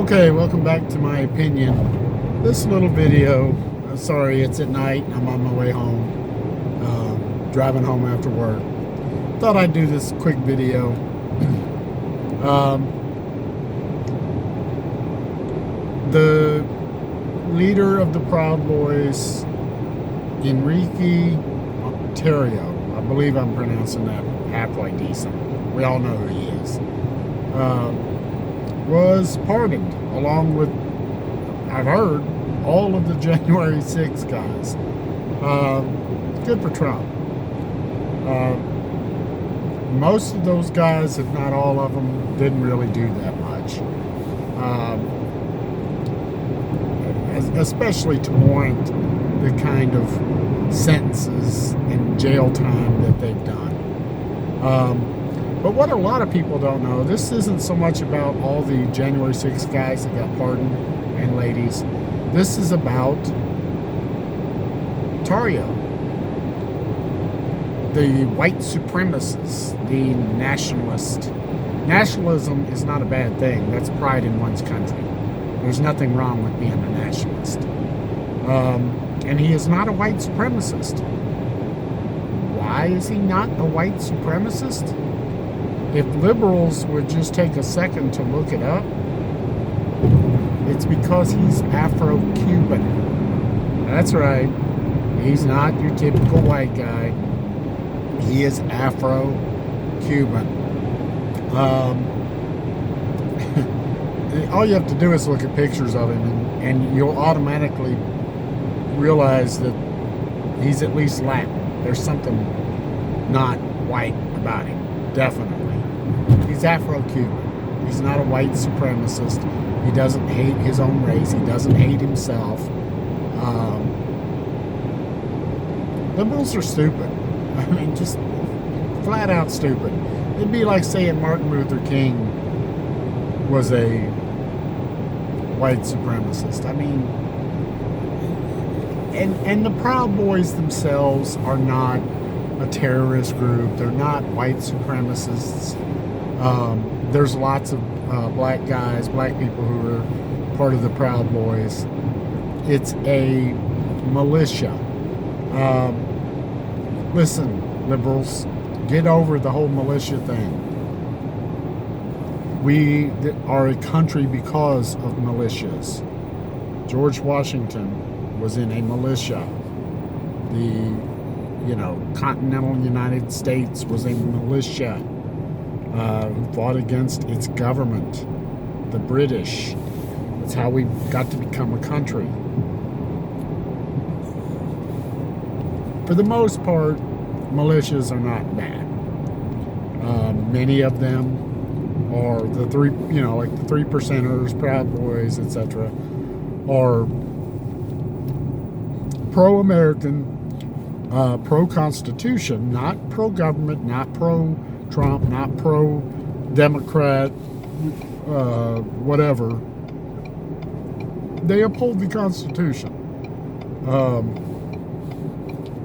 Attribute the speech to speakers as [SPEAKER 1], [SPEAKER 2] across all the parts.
[SPEAKER 1] Okay, welcome back to my opinion. This little video, sorry, it's at night. I'm on my way home, driving home after work. Thought I'd do this quick video. The leader of the Proud Boys, Enrique Ontario, I believe I'm pronouncing that halfway decent. We all know who he is. Was pardoned, along with, I've heard, all of the January 6th guys. Good for Trump. Most of those guys, if not all of them, didn't really do that much. Especially to warrant the kind of sentences and jail time that they've done. But what a lot of people don't know, this isn't so much about all the January 6th guys that got pardoned and ladies. This is about Ontario, the white supremacists, the nationalist. Nationalism is not a bad thing. That's pride in one's country. There's nothing wrong with being a nationalist. And he is not a white supremacist. Why is he not a white supremacist? If liberals would just take a second to look it up, it's because he's Afro-Cuban. That's right. He's not your typical white guy. He is Afro-Cuban. All you have to do is look at pictures of him, and you'll automatically realize that he's at least Latin. There's something not white about him, definitely. He's Afro-Cuban. He's not a white supremacist. He doesn't hate his own race. He doesn't hate himself. Liberals are stupid. I mean, just flat out stupid. It'd be like saying Martin Luther King was a white supremacist. I mean, and the Proud Boys themselves are not a terrorist group. They're not white supremacists. There's lots of black guys, black people who are part of the Proud Boys. It's a militia. Listen, liberals, get over the whole militia thing. We are a country because of militias. George Washington was in a militia. The continental United States was a militia who fought against its government, the British. That's how we got to become a country. For the most part, militias are not bad. Many of them are the three, like the 3%ers, Proud Boys, etc., are pro-American, pro-Constitution, not pro-government, not pro-Trump, not pro-Democrat, whatever. They uphold the Constitution.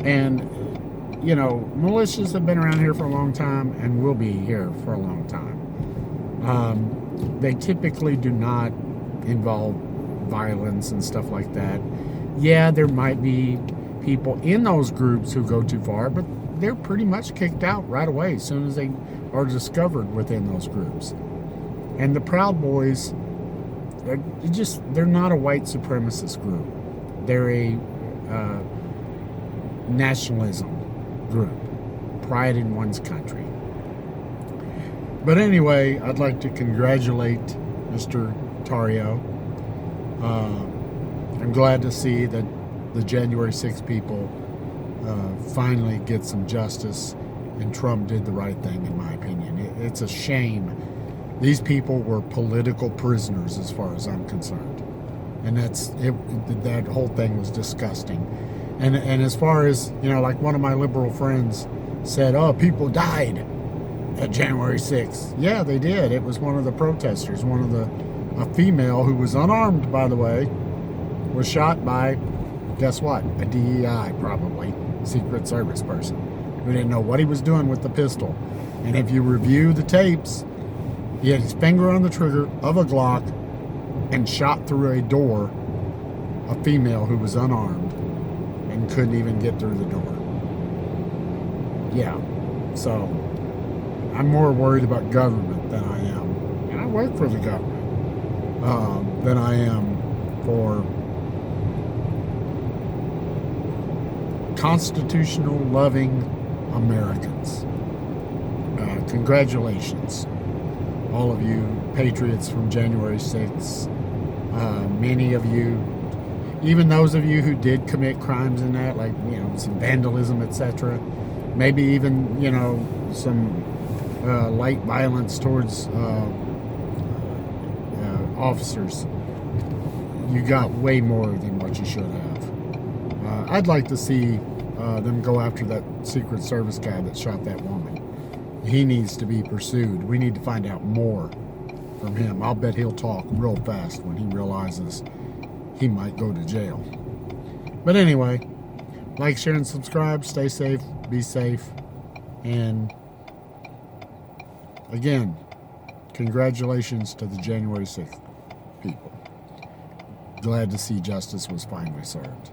[SPEAKER 1] And, militias have been around here for a long time and will be here for a long time. They typically do not involve violence and stuff like that. Yeah, there might be people in those groups who go too far, but they're pretty much kicked out right away as soon as they are discovered within those groups. And the Proud Boys, they're not a white supremacist group. They're a nationalism group, pride in one's country. But anyway, I'd like to congratulate Mr. Ontario. I'm glad to see that the January 6th people finally get some justice, and Trump did the right thing, in my opinion. It's a shame. These people were political prisoners as far as I'm concerned. And that whole thing was disgusting. And as far as, like one of my liberal friends said, oh, people died at January 6th. Yeah, they did. It was one of the protesters, a female who was unarmed, by the way, was shot by, guess what? A DEI, probably, Secret Service person who didn't know what he was doing with the pistol. And if you review the tapes, he had his finger on the trigger of a Glock, and shot through a door a female who was unarmed and couldn't even get through the door. Yeah, so I'm more worried about government than I am, and I work for the government, than I am for constitutional loving Americans. Congratulations, all of you patriots from January 6th. Many of you, even those of you who did commit crimes in that, like, some vandalism, etc., maybe even, some light violence towards officers, you got way more than what you should have. I'd like to see them go after that Secret Service guy that shot that woman. He needs to be pursued. We need to find out more from him. I'll bet he'll talk real fast when he realizes he might go to jail. But anyway, like, share, and subscribe. Stay safe, be safe, and again, congratulations to the January 6th people. Glad to see justice was finally served.